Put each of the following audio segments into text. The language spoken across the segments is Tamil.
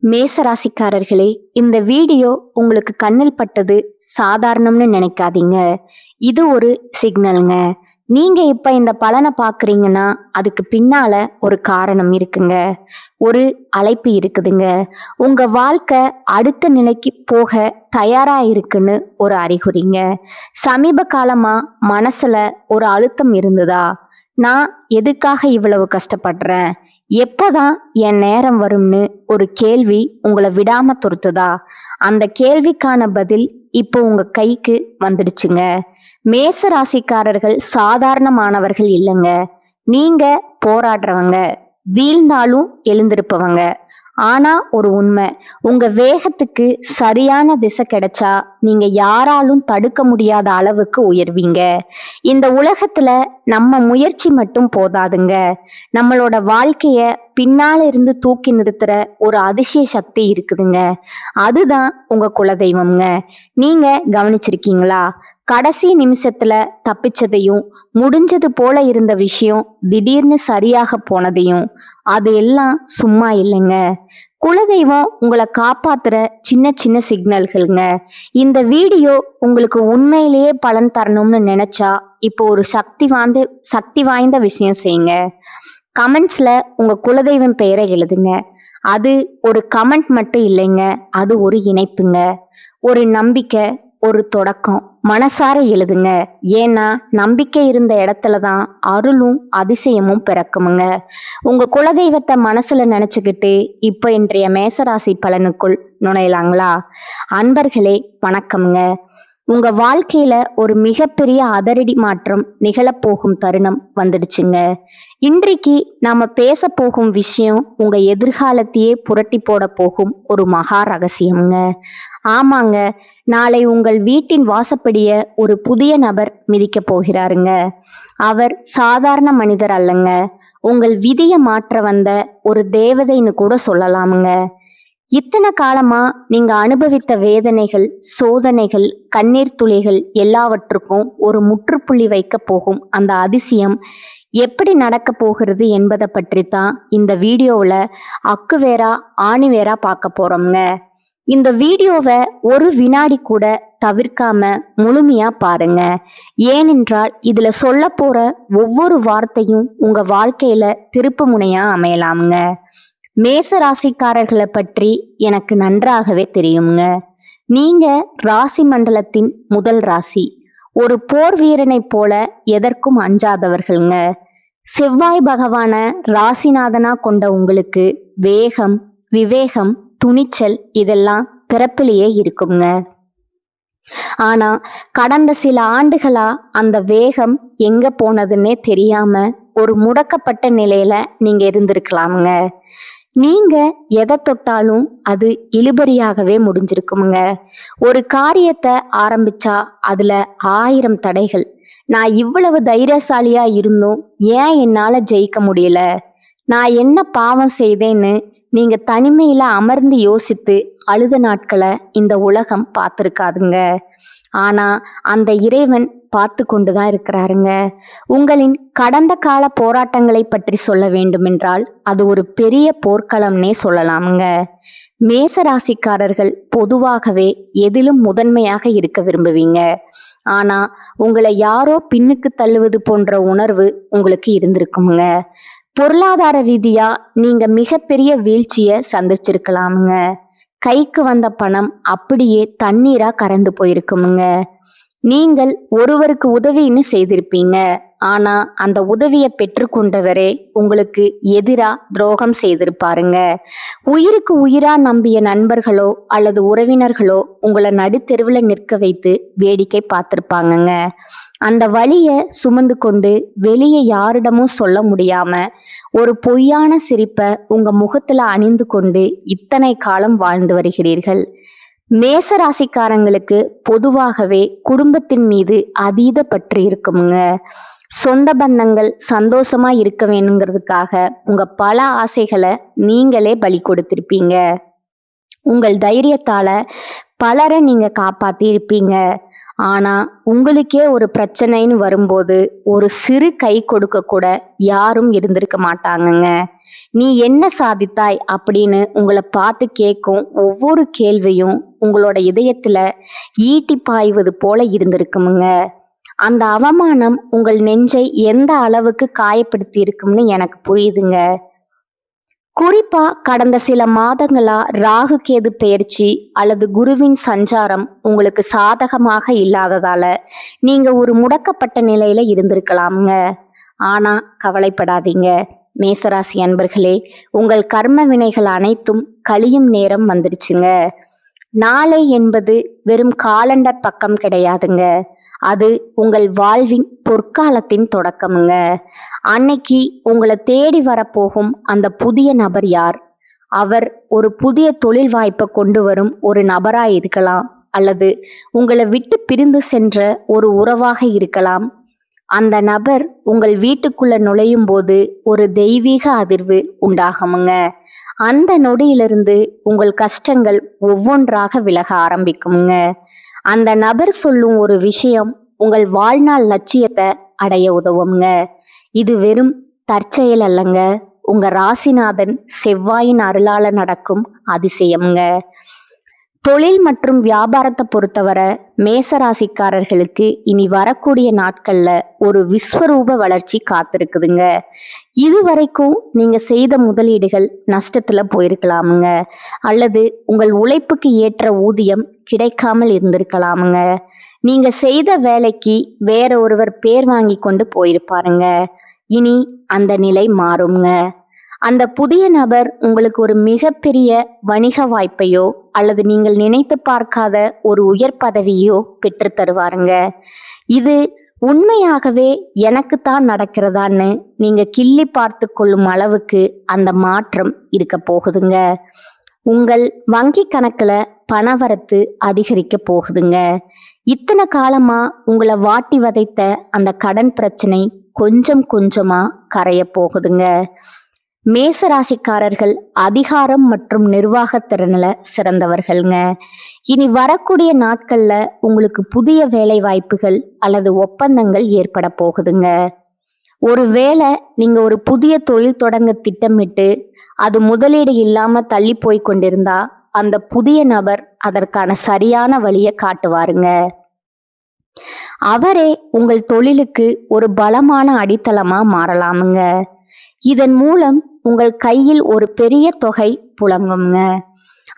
மேசராசிக்காரர்களே, இந்த வீடியோ உங்களுக்கு கண்ணில் பட்டது சாதாரணம்னு நினைக்காதீங்க. இது ஒரு சிக்னலுங்க. நீங்க இப்ப இந்த பலனை பாக்குறீங்கன்னா அதுக்கு பின்னால ஒரு காரணம் இருக்குங்க. ஒரு அழைப்பு இருக்குதுங்க. உங்க வாழ்க்கை அடுத்த நிலைக்கு போக தயாரா இருக்குன்னு ஒரு அறிகுறிங்க. சமீப காலமா மனசுல ஒரு அழுத்தம் இருந்ததா? நான் எதுக்காக இவ்வளவு கஷ்டப்படுறேன்? எப்போதான் என் நேரம் வரும்னு ஒரு கேள்வி உங்களை விடாம துரத்துதா? அந்த கேள்விக்கான பதில் இப்போ உங்க கைக்கு வந்துடுச்சுங்க. மேச ராசிக்காரர்கள் சாதாரணமானவர்கள் இல்லைங்க. நீங்க போராடுறவங்க, வீழ்ந்தாலும் எழுந்திருப்பவங்க. ஆனா ஒரு உண்மை, உங்க வேகத்துக்கு சரியான திசை கிடைச்சா நீங்க யாராலும் தடுக்க முடியாத அளவுக்கு உயர்வீங்க. இந்த உலகத்துல நம்ம முயற்சி மட்டும் போதாதுங்க. நம்மளோட வாழ்க்கைய பின்னால இருந்து தூக்கி நிறுத்துற ஒரு அதிசய சக்தி இருக்குதுங்க. அதுதான் உங்க குலதெய்வம்ங்க. நீங்க கவனிச்சிருக்கீங்களா? கடைசி நிமிஷத்துல தப்பிச்சதையும், முடிஞ்சது போல இருந்த விஷயம் திடீர்னு சரியாக போனதையும், அது எல்லாம் சும்மா இல்லைங்க. குலதெய்வம் உங்களை காப்பாத்துற சின்ன சின்ன சிக்னல்கள்ங்க. இந்த வீடியோ உங்களுக்கு உண்மையிலேயே பலன் தரணும்னு நினைச்சா இப்போ ஒரு சக்தி வாய்ந்த விஷயம் செய்யுங்க. கமெண்ட்ஸ்ல உங்க குலதெய்வம் பெயரை எழுதுங்க. அது ஒரு கமெண்ட் மட்டும் இல்லைங்க, அது ஒரு இணைப்புங்க, ஒரு நம்பிக்கை, ஒரு தொடக்கம். மனசார எழுதுங்க. ஏன்னா நம்பிக்கை இருந்த இடத்துலதான் அருளும் அதிசயமும் பிறக்குமுங்க. உங்க குலதெய்வத்தை மனசுல நினைச்சுக்கிட்டு இப்ப இன்றைய மேசராசி பலனுக்குள் நுழையலாங்களா? அன்பர்களே வணக்கம்ங்க. உங்க வாழ்க்கையில ஒரு மிகப்பெரிய அதிரடி மாற்றம் நிகழப்போகும் தருணம் வந்துடுச்சுங்க. இன்றைக்கு நாம பேச போகும் விஷயம் உங்க எதிர்காலத்தையே புரட்டி போட போகும் ஒரு மகா ரகசியம்ங்க. ஆமாங்க, நாளை உங்கள் வீட்டின் வாசப்படிய ஒரு புதிய நபர் மிதிக்க போகிறாருங்க. அவர் சாதாரண மனிதர் அல்லங்க. உங்கள் விதியை மாற்ற வந்த ஒரு தேவதைன்னு கூட சொல்லலாமுங்க. இத்தனை காலமா நீங்க அனுபவித்த வேதனைகள், சோதனைகள், கண்ணீர் துளிகள் எல்லாவற்றுக்கும் ஒரு முற்றுப்புள்ளி வைக்க போகும் அந்த அதிசயம் எப்படி நடக்க போகிறது என்பதை பற்றி தான் இந்த வீடியோவில் அக்கு வேறா ஆணி வேறா பார்க்க போறோம்ங்க. இந்த வீடியோவை ஒரு வினாடி கூட தவிர்க்காம முழுமையா பாருங்க. ஏனென்றால் இதுல சொல்ல போற ஒவ்வொரு வார்த்தையும் உங்க வாழ்க்கையில திருப்பு முனையா அமையலாமுங்க. மேச ராசிக்காரர்களை பற்றி எனக்கு நன்றாகவே தெரியுங்க. நீங்க ராசி மண்டலத்தின் முதல் ராசி. ஒரு போர் வீரனை போல எதற்கும் அஞ்சாதவர்கள்ங்க. செவ்வாய் பகவான ராசிநாதனா கொண்ட உங்களுக்கு வேகம், விவேகம், துணிச்சல் இதெல்லாம் பிறப்பிலேயே இருக்குங்க. ஆனா கடந்த சில ஆண்டுகளா அந்த வேகம் எங்க போனதுன்னே தெரியாம ஒரு முடக்கப்பட்ட நிலையில நீங்க இருந்திருக்கலாமுங்க. நீங்க எதை தொட்டாலும் அது இழுபறியாகவே முடிஞ்சிருக்குமுங்க. ஒரு காரியத்தை ஆரம்பிச்சா அதுல 1000 தடைகள். நான் இவ்வளவு தைரியசாலியா இருந்தும் ஏன் என்னால ஜெயிக்க முடியல? நான் என்ன பாவம் செய்தேன்னு நீங்க தனிமையில அமர்ந்து யோசித்து அழுத நாட்களை இந்த உலகம் பார்த்துருக்காதுங்க. ஆனா அந்த இறைவன் பார்த்து கொண்டுதான் இருக்கிறாருங்க. உங்களின் கடந்த கால போராட்டங்களை பற்றி சொல்ல வேண்டுமென்றால் அது ஒரு பெரிய போர்க்களம்னே சொல்லலாமுங்க. மேச ராசிக்காரர்கள் பொதுவாகவே எதிலும் முதன்மையாக இருக்க விரும்புவீங்க. ஆனா உங்களை யாரோ பின்னுக்கு தள்ளுவது போன்ற உணர்வு உங்களுக்கு இருந்திருக்குமுங்க. பொருளாதார ரீதியா நீங்க மிகப்பெரிய வீழ்ச்சியை சந்திச்சிருக்கலாமுங்க. கைக்கு வந்த பணம் அப்படியே தண்ணீரா கறந்து போயிருக்குமுங்க. நீங்கள் ஒருவருக்கு உதவின்னு செய்திருப்பீங்க. ஆனா அந்த உதவியை பெற்றுக்கொண்டவரே உங்களுக்கு எதிரா துரோகம் செய்திருப்பாருங்க. உயிருக்கு உயிரா நம்பிய நண்பர்களோ அல்லது உறவினர்களோ உங்களை நடுத்தெருவுல நிற்க வைத்து வேடிக்கை பார்த்திருப்பாங்கங்க. அந்த வலியை சுமந்து கொண்டு வெளியே யாரிடமும் சொல்ல முடியாம ஒரு பொய்யான சிரிப்பை உங்க முகத்துல அணிந்து கொண்டு இத்தனை காலம் வாழ்ந்து வருகிறீர்கள். மேச ராசிக்காரங்களுக்கு பொதுவாகவே குடும்பத்தின் மீது அதீத பற்று இருக்குமுங்க. சொந்த பந்தங்கள் சந்தோஷமா இருக்க வேணுங்கிறதுக்காக உங்க பல ஆசைகளை நீங்களே பலி கொடுத்திருப்பீங்க. உங்கள் தைரியத்தால பலரை நீங்க காப்பாத்தி இருப்பீங்க. ஆனா உங்களுக்கே ஒரு பிரச்சனைன்னு வரும்போது ஒரு சிறு கை கொடுக்க கூட யாரும் இருந்திருக்க மாட்டாங்கங்க. நீ என்ன சாதித்தாய் அப்படின்னு உங்களை பார்த்து கேட்கும் ஒவ்வொரு கேள்வியும் உங்களோட இதயத்துல ஈட்டி பாய்வது போல இருந்திருக்குமுங்க. அந்த அவமானம் உங்கள் நெஞ்சை எந்த அளவுக்கு காயப்படுத்தி இருக்கும்னு எனக்கு புரியுதுங்க. குறிப்பா கடந்த சில மாதங்களா ராகு கேது பெயர்ச்சி அல்லது குருவின் சஞ்சாரம் உங்களுக்கு சாதகமாக இல்லாததால நீங்க ஒரு முடக்கப்பட்ட நிலையில இருந்திருக்கலாம்ங்க. ஆனா கவலைப்படாதீங்க மேசராசி அன்பர்களே, உங்கள் கர்ம வினைகள் அனைத்தும் கழியும் நேரம் வந்துடுச்சுங்க. நாளை என்பது வெறும் காலண்டர் பக்கம் கிடையாதுங்க, அது உங்கள் வாழ்வின் பொற்காலத்தின் தொடக்கமுங்க. அன்னைக்கு உங்களை தேடி வரப்போகும் அந்த புதிய நபர் யார்? அவர் ஒரு புதிய தொழில் வாய்ப்பை கொண்டு வரும் ஒரு நபராய் இருக்கலாம், அல்லது உங்களை விட்டு பிரிந்து சென்ற ஒரு உறவாக இருக்கலாம். அந்த நபர் உங்கள் வீட்டுக்குள்ள நுழையும் போது ஒரு தெய்வீக அதிர்வு உண்டாகுமுங்க. அந்த நொடியிலிருந்து உங்கள் கஷ்டங்கள் ஒவ்வொன்றாக விலக ஆரம்பிக்குமுங்க. அந்த நபர் சொல்லும் ஒரு விஷயம் உங்கள் வாழ்நாள் லட்சியத்தை அடைய உதவுங்க. இது வெறும் தற்செயல் அல்லங்க, உங்க ராசிநாதன் செவ்வாயின் அருளால நடக்கும் அதிசயம்ங்க. தொழில் மற்றும் வியாபாரத்தை பொறுத்தவரை மேசராசிக்காரர்களுக்கு இனி வரக்கூடிய நாட்கள்ல ஒரு விஸ்வரூப வளர்ச்சி காத்திருக்குதுங்க. இதுவரைக்கும் நீங்க செய்த முதலீடுகள் நஷ்டத்துல போயிருக்கலாமுங்க, அல்லது உங்கள் உழைப்புக்கு ஏற்ற ஊதியம் கிடைக்காமல் இருந்திருக்கலாமுங்க. நீங்க செய்த வேலைக்கு வேற ஒருவர் பேர் வாங்கி கொண்டு போயிருப்பாருங்க. இனி அந்த நிலை மாறுங்க. அந்த புதிய நபர் உங்களுக்கு ஒரு மிகப்பெரிய வணிக வாய்ப்பையோ அல்லது நீங்கள் நினைத்து பார்க்காத ஒரு உயர் பதவியோ பெற்று தருவாருங்க. இது உண்மையாகவே எனக்குத்தான் நடக்கிறதான்னு நீங்க கிள்ளி பார்த்து கொள்ளும் அளவுக்கு அந்த மாற்றம் இருக்க போகுதுங்க. உங்கள் வங்கி கணக்குல பணவரத்து அதிகரிக்க போகுதுங்க. இத்தனை காலமா உங்களை வாட்டி வதைத்த அந்த கடன் பிரச்சனை கொஞ்சம் கொஞ்சமா கரைய போகுதுங்க. மேசராசிக்காரர்கள் அதிகாரம் மற்றும் நிர்வாக திறனில் சிறந்தவர்கள்ங்க. இனி வரக்கூடிய நாட்கள்ல உங்களுக்கு புதிய வேலை வாய்ப்புகள் அல்லது ஒப்பந்தங்கள் ஏற்பட போகுதுங்க. ஒருவேளை நீங்க ஒரு புதிய தொழில் தொடங்க திட்டமிட்டு அது முதலீடு இல்லாம தள்ளி போய் கொண்டிருந்தா அந்த புதிய நபர் அதற்கான சரியான வழியை காட்டுவாருங்க. அவரே உங்கள் தொழிலுக்கு ஒரு பலமான அடித்தளமா மாறலாமுங்க. இதன் மூலம் உங்கள் கையில் ஒரு பெரிய தொகை புழங்குங்க.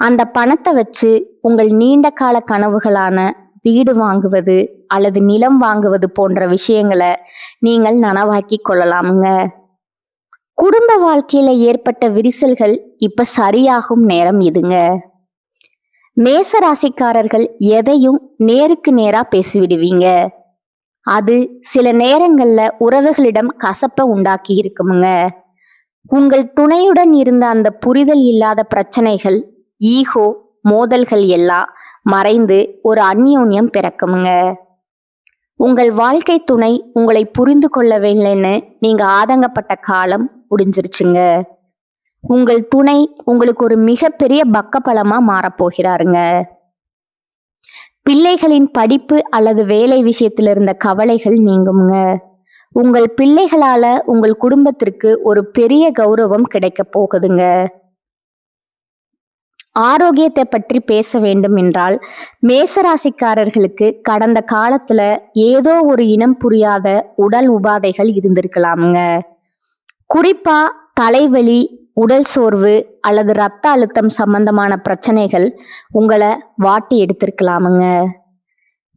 அந்த பணத்தை வச்சு உங்கள் நீண்ட கால கனவுகளான வீடு வாங்குவது அல்லது நிலம் வாங்குவது போன்ற விஷயங்களை நீங்கள் நனவாக்கி கொள்ளலாமுங்க. குடும்ப வாழ்க்கையில ஏற்பட்ட விரிசல்கள் இப்ப சரியாகும் நேரம் இதுங்க. மேசராசிக்காரர்கள் எதையும் நேருக்கு நேரா பேசிவிடுவீங்க. அது சில நேரங்கள்ல உறவுகளிடம் கசப்பை உண்டாக்கி இருக்குமுங்க. உங்கள் துணையுடன் இருந்த அந்த புரிதல் இல்லாத பிரச்சனைகள், ஈகோ, மோதல்கள் எல்லாம் மறைந்து ஒரு அந்யோன்யம் பிறக்குமுங்க. உங்கள் வாழ்க்கை துணை உங்களை புரிந்து கொள்ளவில்லைன்னு நீங்க ஆதங்கப்பட்ட காலம் முடிஞ்சிருச்சுங்க. உங்கள் துணை உங்களுக்கு ஒரு மிகப்பெரிய பக்கபலமா மாறப்போகிறாருங்க. பிள்ளைகளின் படிப்பு அல்லது வேலை விஷயத்தில் இருந்த கவலைகள் நீங்குங்க. உங்கள் பிள்ளைகளால உங்கள் குடும்பத்திற்கு ஒரு பெரிய கௌரவம் கிடைக்க போகுதுங்க. ஆரோக்கியத்தை பற்றி பேச வேண்டும் என்றால் மேசராசிக்காரர்களுக்கு கடந்த காலத்துல ஏதோ ஒரு இனம் புரியாத உடல் உபாதைகள் இருந்திருக்கலாமுங்க. குறிப்பா தலைவலி, உடல் சோர்வு அல்லது இரத்த அழுத்தம் சம்பந்தமான பிரச்சனைகள் உங்களை வாட்டி எடுத்திருக்கலாமுங்க.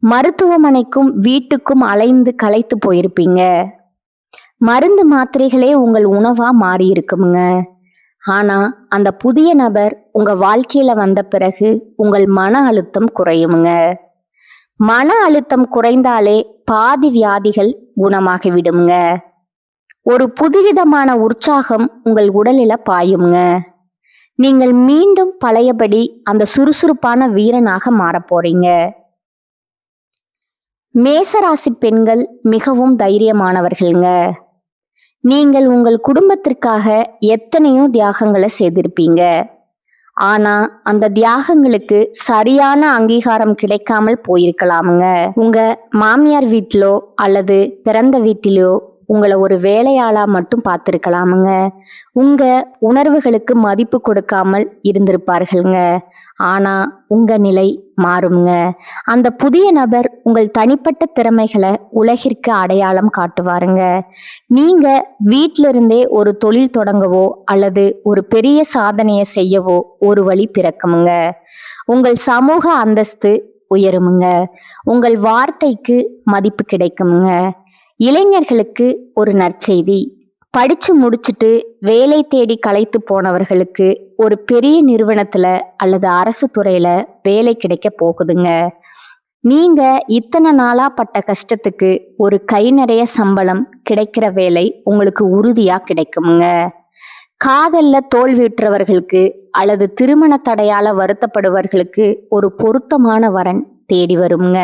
மருத்துவமனைக்கும் வீட்டுக்கும் அலைந்து களைத்து போயிருப்பீங்க. மருந்து மாத்திரைகளே உங்கள் உணவா மாறி இருக்குமுங்க. ஆனா அந்த புதிய நபர் உங்க வாழ்க்கையில வந்த பிறகு உங்கள் மன அழுத்தம் குறையுமுங்க. மன அழுத்தம் குறைந்தாலே பாதி வியாதிகள் குணமாகி விடுமுங்க. ஒரு புதுவிதமான உற்சாகம் உங்கள் உடலில பாயுங்க. நீங்கள் மீண்டும் பழையபடி அந்த சுறுசுறுப்பான வீரனாக மாறப் போறீங்க. மேசராசி பெண்கள் மிகவும் தைரியமானவர்கள்ங்க. நீங்கள் உங்கள் குடும்பத்திற்காக எத்தனையோ தியாகங்களை செய்திருப்பீங்க. ஆனா அந்த தியாகங்களுக்கு சரியான அங்கீகாரம் கிடைக்காமல் போயிருக்கலாமுங்க. உங்க மாமியார் வீட்டிலோ அல்லது பிறந்த வீட்டிலோ உங்களை ஒரு வேலையாளா மட்டும் பார்த்திருக்கலாமுங்க. உங்க உணர்வுகளுக்கு மதிப்பு கொடுக்காமல் இருந்திருப்பார்கள்ங்க. ஆனா உங்க நிலை மாறுங்க. அந்த புதிய நபர் உங்கள் தனிப்பட்ட திறமைகளை உலகிற்கு அடையாளம் காட்டுவாருங்க. நீங்க வீட்டில இருந்தே ஒரு தொழில் தொடங்கவோ அல்லது ஒரு பெரிய சாதனையை செய்யவோ ஒரு வழி பிறக்குமுங்க. உங்கள் சமூக அந்தஸ்து உயருமுங்க. உங்கள் வார்த்தைக்கு மதிப்பு கிடைக்குமுங்க. இளைஞர்களுக்கு ஒரு நற்செய்தி. படிச்சு முடிச்சுட்டு வேலை தேடி களைத்து போனவர்களுக்கு ஒரு பெரிய நிறுவனத்துல அல்லது அரசு துறையில வேலை கிடைக்க போகுதுங்க. நீங்க இத்தனை நாளா பட்ட கஷ்டத்துக்கு ஒரு கை நிறைய சம்பளம் கிடைக்கிற வேலை உங்களுக்கு உறுதியா கிடைக்குமுங்க. காதல்ல தோல்வியுற்றவர்களுக்கு அல்லது திருமண தடையால வருத்தப்படுவர்களுக்கு ஒரு பொருத்தமான வரன் தேடி வருங்க.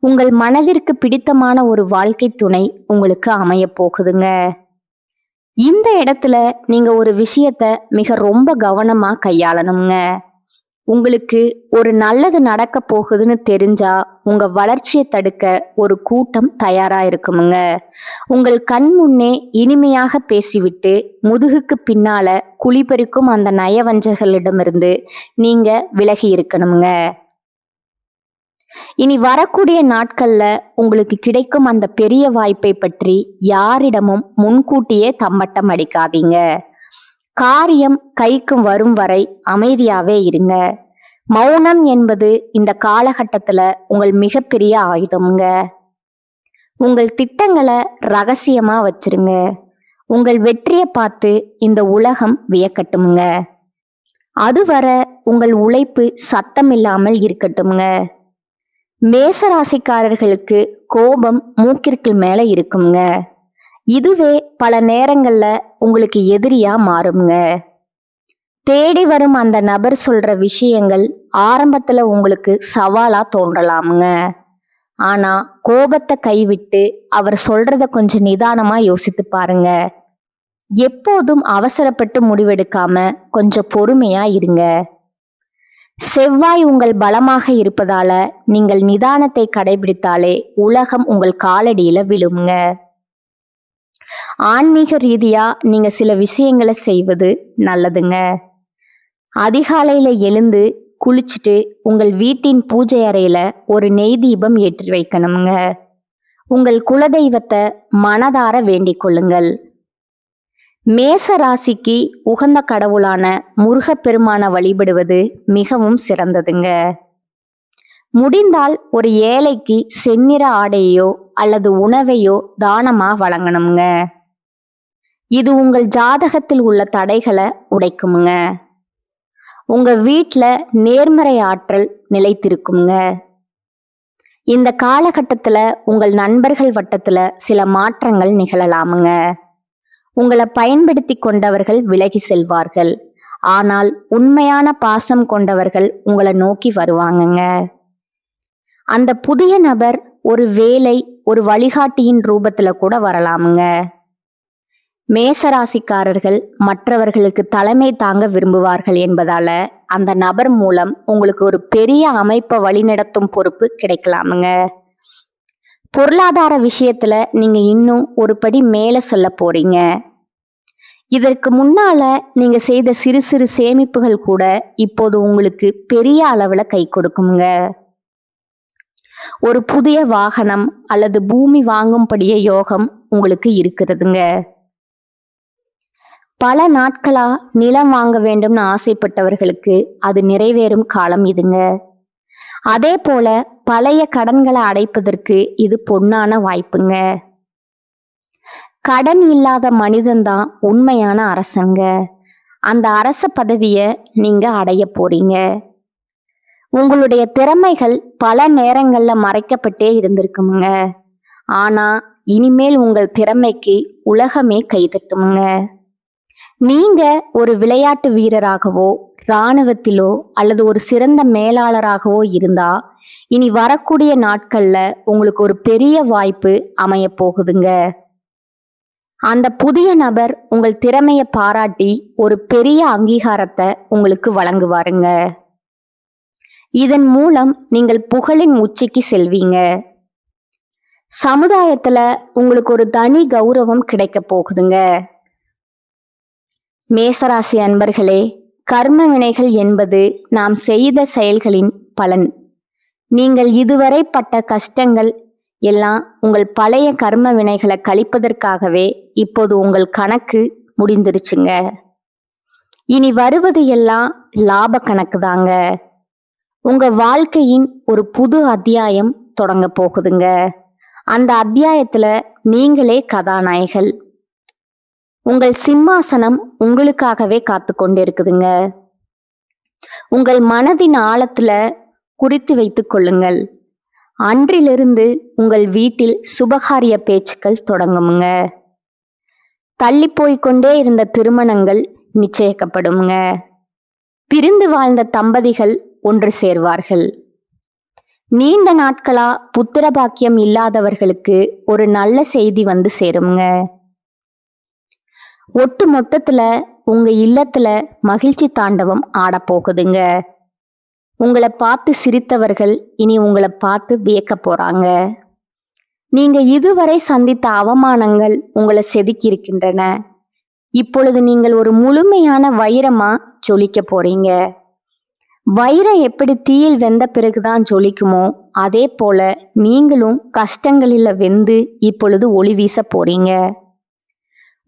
உங்கள் மனதிற்கு பிடித்தமான ஒரு வாழ்க்கை துணை உங்களுக்கு அமைய போகுதுங்க. இந்த இடத்துல நீங்க ஒரு விஷயத்த மிக ரொம்ப கவனமா கையாளணுங்க. உங்களுக்கு ஒரு நல்லது நடக்க போகுதுன்னு தெரிஞ்சா உங்க வளர்ச்சியை தடுக்க ஒரு கூட்டம் தயாரா இருக்குமுங்க. உங்கள் கண் முன்னே இனிமையாக பேசிவிட்டு முதுகுக்கு பின்னால குழிபறிக்கும் அந்த நயவஞ்சகர்களிடமிருந்து நீங்க விலகி இருக்கணுங்க. இனி வரக்கூடிய நாட்கள்ல உங்களுக்கு கிடைக்கும் அந்த பெரிய வாய்ப்பை பற்றி யாரிடமும் முன்கூட்டியே தம்மட்டம் அடிக்காதீங்க. காரியம் கைக்கு வரும் வரை அமைதியாவே இருங்க. மௌனம் என்பது இந்த காலகட்டத்துல உங்கள் மிகப்பெரிய ஆயுதம்ங்க. உங்கள் திட்டங்களை ரகசியமா வச்சிருங்க. உங்கள் வெற்றியை பார்த்து இந்த உலகம் வியக்கட்டுமுங்க. அதுவரை உங்கள் உழைப்பு சத்தம் இல்லாமல் இருக்கட்டுமுங்க. மேசராசிக்காரர்களுக்கு கோபம் மூக்கிற்கு மேல இருக்குங்க. இதுவே பல நேரங்கள்ல உங்களுக்கு எதிரியா மாறுங்க. தேடி வரும் அந்த நபர் சொல்ற விஷயங்கள் ஆரம்பத்துல உங்களுக்கு சவாலா தோன்றலாமுங்க. ஆனா கோபத்தை கைவிட்டு அவர் சொல்றத கொஞ்சம் நிதானமா யோசித்து பாருங்க. எப்போதும் அவசரப்பட்டு முடிவெடுக்காம கொஞ்சம் பொறுமையா இருங்க. செவ்வாய் உங்கள் பலமாக இருப்பதால நீங்கள் நிதானத்தை கடைபிடித்தாலே உலகம் உங்கள் காலடியில விழுமுங்க. ஆன்மீக ரீதியா நீங்க சில விஷயங்களை செய்வது நல்லதுங்க. அதிகாலையில எழுந்து குளிச்சுட்டு உங்கள் வீட்டின் பூஜை அறையில ஒரு நெய் தீபம் ஏற்றி வைக்கணுங்க. உங்கள் குலதெய்வத்தை மனதார வேண்டிக் கொள்ளுங்கள். மேச ராசிக்கு உகந்த கடவுளான முருகப்பெருமான வழிபடுவது மிகவும் சிறந்ததுங்க. முடிந்தால் ஒரு ஏழைக்கு செந்நிற ஆடையோ அல்லது உணவையோ தானமா வழங்கணுங்க. இது உங்கள் ஜாதகத்தில் உள்ள தடைகளை உடைக்குமுங்க. உங்க வீட்டுல நேர்மறை ஆற்றல் நிலைத்திருக்குங்க. இந்த காலகட்டத்துல உங்கள் நண்பர்கள் வட்டத்துல சில மாற்றங்கள் நிகழலாமுங்க. உங்களை பயன்படுத்தி கொண்டவர்கள் விலகி செல்வார்கள். ஆனால் உண்மையான பாசம் கொண்டவர்கள் உங்களை நோக்கி வருவாங்கங்க. அந்த புதிய நபர் ஒரு வேலை, ஒரு வழிகாட்டியின் ரூபத்துல கூட வரலாமுங்க. மேசராசிக்காரர்கள் மற்றவர்களுக்கு தலைமை தாங்க விரும்புவார்கள் என்பதால அந்த நபர் மூலம் உங்களுக்கு ஒரு பெரிய அமைப்பை வழிநடத்தும் பொறுப்பு கிடைக்கலாமுங்க. பொருளாதார விஷயத்துல நீங்க இன்னும் ஒரு படி மேல சொல்ல போறீங்க. இதற்கு முன்னால நீங்க செய்த சிறு சிறு சேமிப்புகள் கூட இப்போது உங்களுக்கு பெரிய அளவுல கை கொடுக்குங்க. ஒரு புதிய வாகனம் அல்லது பூமி வாங்கும்படிய யோகம் உங்களுக்கு இருக்கிறதுங்க. பல நாட்களா நிலம் வாங்க வேண்டும்னு ஆசைப்பட்டவர்களுக்கு அது நிறைவேறும் காலம் இதுங்க. அதே போல பழைய கடன்களை அடைப்பதற்கு இது பொன்னான வாய்ப்புங்க. கடன் இல்லாத மனிதன்தான் உண்மையான அரசங்க. அந்த அரச பதவியை நீங்க அடைய போறீங்க. உங்களுடைய திறமைகள் பல நேரங்கள்ல மறைக்கப்பட்டே இருந்திருக்குமுங்க. ஆனா இனிமேல் உங்கள் திறமைக்கு உலகமே கைதட்டுமுங்க. நீங்க ஒரு விளையாட்டு வீரராகவோ இராணுவத்திலோ அல்லது ஒரு சிறந்த மேலாளராகவோ இருந்தா இனி வரக்கூடிய நாட்கள்ல உங்களுக்கு ஒரு பெரிய வாய்ப்பு அமைய போகுதுங்க. அந்த புதிய நபர் உங்கள் திறமையை பாராட்டி ஒரு பெரிய அங்கீகாரத்தை உங்களுக்கு வழங்குவாருங்க. இதன் மூலம் நீங்கள் புகழின் உச்சிக்கு செல்வீங்க. சமுதாயத்துல உங்களுக்கு ஒரு தனி கௌரவம் கிடைக்க போகுதுங்க. மேசராசி அன்பர்களே, கர்ம வினைகள் என்பது நாம் செய்த செயல்களின் பலன். நீங்கள் இதுவரை பட்ட கஷ்டங்கள் எல்லாம் உங்கள் பழைய கர்ம வினைகளை கழிப்பதற்காகவே இப்போது உங்கள் கணக்கு முடிந்துருச்சுங்க. இனி வருவது எல்லாம் லாப கணக்கு தாங்க. உங்க வாழ்க்கையின் ஒரு புது அத்தியாயம் தொடங்க போகுதுங்க. அந்த அத்தியாயத்துல நீங்களே கதாநாயகர்கள். உங்கள் சிம்மாசனம் உங்களுக்காகவே காத்து கொண்டிருக்குதுங்க. உங்கள் மனதின் ஆழத்துல குறித்து வைத்துக் கொள்ளுங்கள். அன்றிலிருந்து உங்கள் வீட்டில் சுபகாரிய பேச்சுக்கள் தொடங்குமுங்க. தள்ளி போய்கொண்டே இருந்த திருமணங்கள் நிச்சயிக்கப்படுங்க. பிரிந்து வாழ்ந்த தம்பதிகள் ஒன்று சேர்வார்கள். நீண்ட நாட்களா புத்திர பாக்கியம் இல்லாதவர்களுக்கு ஒரு நல்ல செய்தி வந்து சேருங்க. ஒட்டு மொத்தத்துல உங்க இல்லத்துல மகிழ்ச்சி தாண்டவம் ஆடப்போகுதுங்க. உங்களை பார்த்து சிரித்தவர்கள் இனி உங்களை பார்த்து வியக்க போறாங்க. நீங்க இதுவரை சந்தித்த அவமானங்கள் உங்களை செதுக்கி இருக்கின்றன. இப்பொழுது நீங்கள் ஒரு முழுமையான வைரமா ஜொலிக்க போறீங்க. வைரம் எப்படி தீயில் வெந்த பிறகுதான் ஜொலிக்குமோ அதே போல நீங்களும் கஷ்டங்களில் வெந்து இப்பொழுது ஒளி வீச போறீங்க.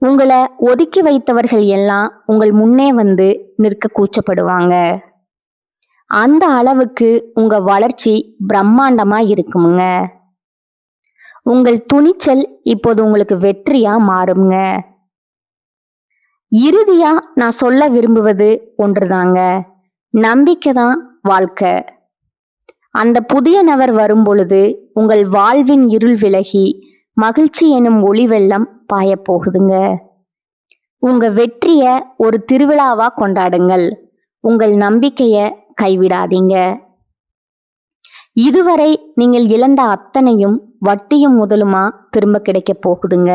உங்களை ஒதுக்கி வைத்தவர்கள் எல்லாம் உங்கள் முன்னே வந்து நிற்க கூச்சப்படுவாங்க. அந்த அளவுக்கு உங்க வளர்ச்சி பிரம்மாண்டமா இருக்குமுங்க. உங்கள் துணிச்சல் இப்போது உங்களுக்கு வெற்றியா மாறுங்க. இறுதியா நான் சொல்ல விரும்புவது ஒன்றுதாங்க. நம்பிக்கை தான் வாழ்க்கை. அந்த புதிய நபர் வரும் பொழுது உங்கள் வாழ்வின் இருள் விலகி மகிழ்ச்சி எனும் ஒளி வெள்ளம் பாய போகுதுங்க. உங்க வெற்றிய ஒரு திருவிழாவா கொண்டாடுங்கள். உங்கள் நம்பிக்கைய கைவிடாதீங்க. இதுவரை நீங்கள் இழந்த அத்தனையும் வட்டியும் முதலுமா திரும்ப கிடைக்க போகுதுங்க.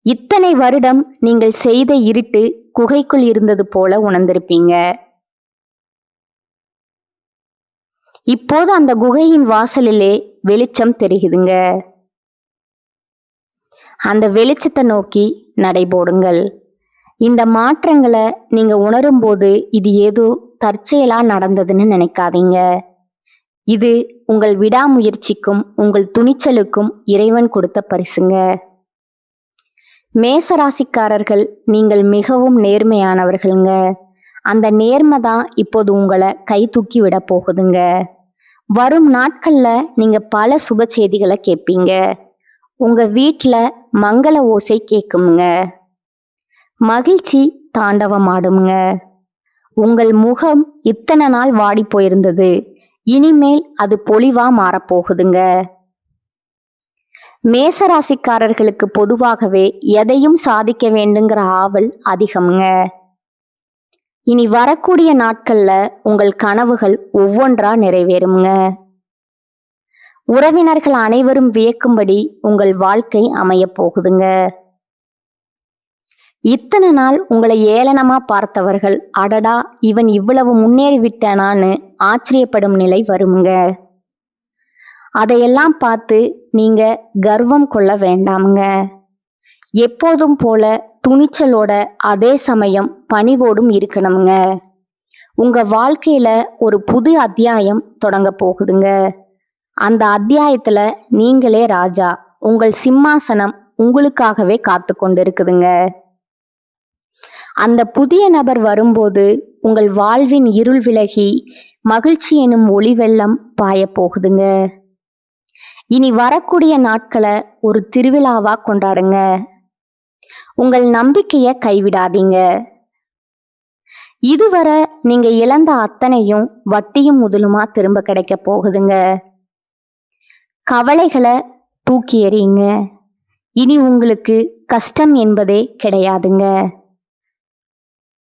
இத்தனை வருடம் நீங்கள் செய்த இருட்டு குகைக்குள் இருந்தது போல உணர்ந்திருப்பீங்க. இப்போது அந்த குகையின் வாசலிலே வெளிச்சம் தெரியுதுங்க. அந்த வெளிச்சத்தை நோக்கி நடைபோடுங்கள். இந்த மாற்றங்களை நீங்க உணரும் போது இது ஏதோ தற்செயலா நடந்ததுன்னு நினைக்காதீங்க. இது உங்கள் விடாமுயற்சிக்கும் உங்கள் துணிச்சலுக்கும் இறைவன் கொடுத்த பரிசுங்க. மேசராசிக்காரர்கள் நீங்கள் மிகவும் நேர்மையானவர்கள்ங்க. அந்த நேர்மை தான் இப்போது உங்களை கை தூக்கி விட போகுதுங்க. வரும் நாட்கள்ல நீங்க பல சுப செய்திகளை கேட்பீங்க. உங்க வீட்டுல மங்கள ஓசை கேட்குமுங்க. மகிழ்ச்சி தாண்டவமாடுங்க. உங்கள் முகம் இத்தனை நாள் வாடி போயிருந்தது, இனிமேல் அது பொலிவா மாறப்போகுதுங்க. மேசராசிக்காரர்களுக்கு பொதுவாகவே எதையும் சாதிக்க வேண்டுங்கிற ஆவல் அதிகம்ங்க. இனி வரக்கூடிய நாட்கள்ல உங்கள் கனவுகள் ஒவ்வொன்றா நிறைவேறுங்க. உறவினர்கள் அனைவரும் வியக்கும்படி உங்கள் வாழ்க்கை அமைய போகுதுங்க. இத்தனை நாள் உங்களை ஏளனமா பார்த்தவர்கள் அடடா இவன் இவ்வளவு முன்னேறி விட்டானான்னு ஆச்சரியப்படும் நிலை வருங்க. அதையெல்லாம் பார்த்து நீங்க கர்வம் கொள்ள வேண்டாமுங்க. எப்போதும் போல துணிச்சலோட அதே சமயம் பணிவோடும் இருக்கணுங்க. உங்க வாழ்க்கையில ஒரு புது அத்தியாயம் தொடங்க போகுதுங்க. அந்த அத்தியாயத்துல நீங்களே ராஜா. உங்கள் சிம்மாசனம் உங்களுக்காகவே காத்து கொண்டு இருக்குதுங்க. அந்த புதிய நபர் வரும்போது உங்கள் வாழ்வின் இருள் விலகி மகிழ்ச்சி எனும் ஒளி வெள்ளம் பாய போகுதுங்க. இனி வரக்கூடிய நாட்களை ஒரு திருவிழாவா கொண்டாடுங்க. உங்கள் நம்பிக்கைய கைவிடாதீங்க. இதுவரை நீங்க இழந்த அத்தனையும் வட்டியும் முதலுமா திரும்ப கிடைக்க போகுதுங்க. கவலைகளை தூக்கி எறியுங்க. இனி உங்களுக்கு கஷ்டம் என்பதே கிடையாதுங்க.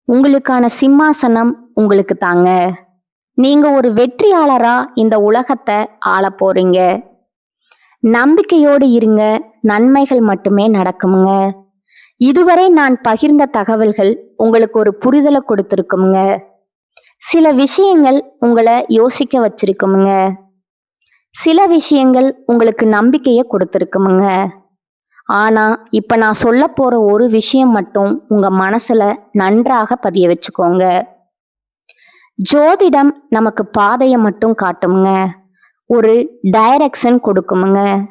உங்களுக்கான சிம்மாசனம் உங்களுக்கு தாங்க. நீங்க ஒரு வெற்றியாளரா இந்த உலகத்தை ஆள போறீங்க. நம்பிக்கையோடு இருங்க. நன்மைகள் மட்டுமே நடக்குமுங்க. இதுவரை நான் பகிர்ந்த தகவல்கள் உங்களுக்கு ஒரு புரிதலை கொடுத்திருக்குமுங்க. சில விஷயங்கள் உங்களை யோசிக்க வச்சிருக்குமுங்க. சில விஷயங்கள் உங்களுக்கு நம்பிக்கையை கொடுத்திருக்குமுங்க. ஆனா இப்ப நான் சொல்ல போற ஒரு விஷயம் மட்டும் உங்க மனசுல நன்றாக பதிய வச்சுக்கோங்க. ஜோதிடம் நமக்கு பாதையை மட்டும் காட்டுமுங்க. ஒரு டைரக்ஷன் கொடுக்குமுங்க.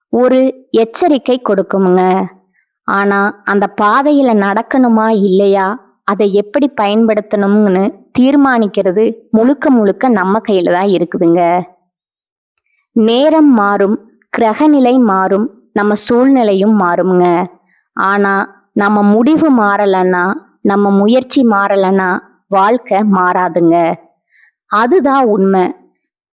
ஒரு எச்சரிக்கை கொடுக்குமுங்க. ஆனா அந்த பாதையில நடக்கணுமா இல்லையா, அதை எப்படி பயன்படுத்தணும்னு தீர்மானிக்கிறது முழுக்க முழுக்க நம்ம கையில தான் இருக்குதுங்க. நேரம் மாறும், கிரகநிலை மாறும், நம்ம சூழ்நிலையும் மாறுமுங்க. ஆனா நம்ம முடிவு மாறலன்னா, நம்ம முயற்சி மாறலன்னா வாழ்க்கை மாறாதுங்க. அதுதான் உண்மை.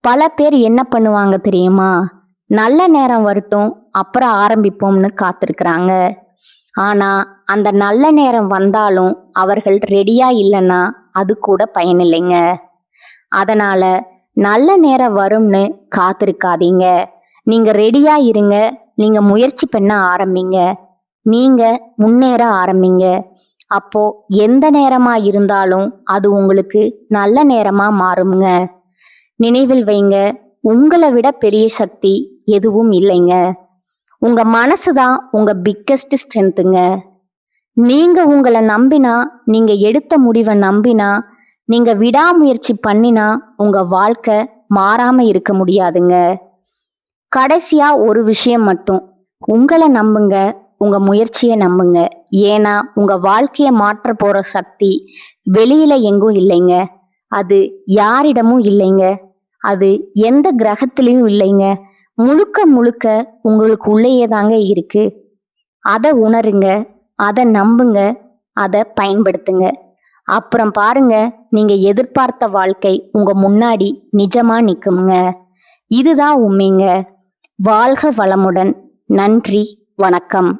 பல பேர் என்ன பண்ணுவாங்க தெரியுமா? நல்ல நேரம் வரட்டும் அப்புறம் ஆரம்பிப்போம்னு காத்திருக்கிறாங்க. ஆனா அந்த நல்ல நேரம் வந்தாலும் அவர்கள் ரெடியா இல்லைன்னா அது கூட பயனில்லைங்க. அதனால நல்ல நேரம் வரும்னு காத்திருக்காதீங்க. நீங்க ரெடியா இருங்க. நீங்க முயற்சி பண்ண ஆரம்பிங்க. நீங்க முன்னேற ஆரம்பிங்க. அப்போ எந்த நேரமா இருந்தாலும் அது உங்களுக்கு நல்ல நேரமா மாறுங்க. நினைவில் வைங்க, உங்களை விட பெரிய சக்தி எதுவும் இல்லைங்க. உங்க மனசுதான் உங்க பிக்கஸ்ட் ஸ்ட்ரென்த்துங்க. நீங்க உங்களை நம்பினா, நீங்க எடுத்த முடிவை நம்பினா, நீங்க விடாமுயற்சி பண்ணினா உங்க வாழ்க்கை மாறாம இருக்க முடியாதுங்க. கடைசியா ஒரு விஷயம் மட்டும், உங்களை நம்புங்க, உங்க முயற்சியை நம்புங்க. ஏன்னா உங்க வாழ்க்கையை மாற்ற போற சக்தி வெளியில எங்கும் இல்லைங்க. அது யாரிடமும் இல்லைங்க. அது எந்த கிரகத்திலையும் இல்லைங்க. முழுக்க முழுக்க உங்களுக்கு உள்ளேயே தாங்க இருக்கு. அதை உணருங்க, அதை நம்புங்க, அதை பயன்படுத்துங்க. அப்புறம் பாருங்க, நீங்க எதிர்பார்த்த வாழ்க்கை உங்க முன்னாடி நிஜமா நிக்குமுங்க. இதுதான் உண்மைங்க. வாழ்க வளமுடன். நன்றி, வணக்கம்.